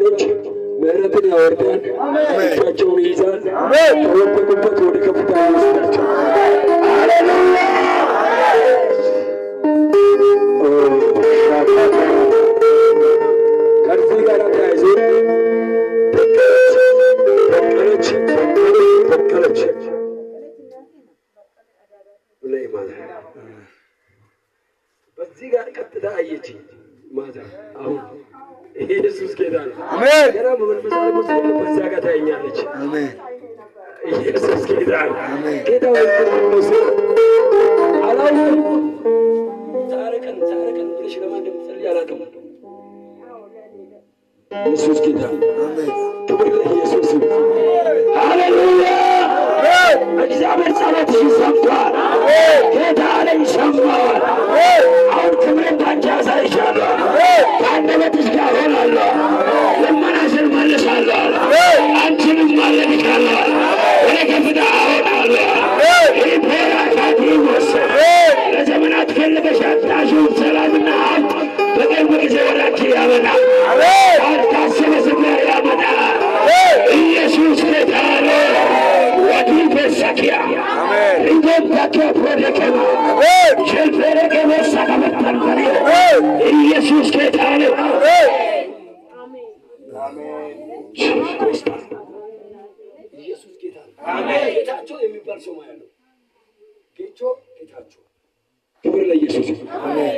ቅዱሳኖች ምሕረትን ያወርዳል፣ እጃቸውን ይይዛል፣ ከወደቁበት ወደ ከፍታ ይወስዳቸው። ሃሌሉያ! ከዚህ ጋር ተያይዞ በቀለች ብለህ ማለት በዚህ ጋር ቀጥታ አየች ማታ። አሁን ኢየሱስ ጌታ ነው። አሜን። ገና በመንፈስ ዓለም ውስጥ በዛ ጋር ታየኛለች። አሜን። ኢየሱስ ጌታ ነው። አሜን። ጌታ ወይ አላውቅም። ዛሬ ቀን ብለሽ ለማን እንደምትጸልይ አላውቅም። ኢየሱስ ጌታ ነው። አሜን። ክብር ለኢየሱስ ይሁን። ሃሌሉያ! እግዚአብሔር ጸሎትሽን ሰምቷል። ጌታ አለኝ ሰማዋል። አሁን ክብሬን ባንቺ አሳይሻለሁ። ከአንደበትሽ ጋር ሆናለሁ። ልመናሽን መልሳለሁ። አንቺንም ማለድሻለሁ። ወደ ከፍታ አወጣለሁ። ኢፔራካቲ ወሰድ ለዘመናት ፈልገሽ ያጣሽውን ሰላምና ሀብት በቅርብ ጊዜ ወደ አንቺ ያመጣል። አልታሰበ ስፍራ ያመጣል። ኢየሱስ ጌታ ነው። ወዲበሰኪያ እንዴት ታከት ወደከማ ሸልፈረከ ወሰከመተንፈሪ ኢየሱስ ጌታ ነው። አሜን አሜን። ኢየሱስ ጌታ ነው። አሜን። ጌታቸው የሚባል ሰው ማለት ነው። ጌታቸው ክብር ለኢየሱስ። አሜን።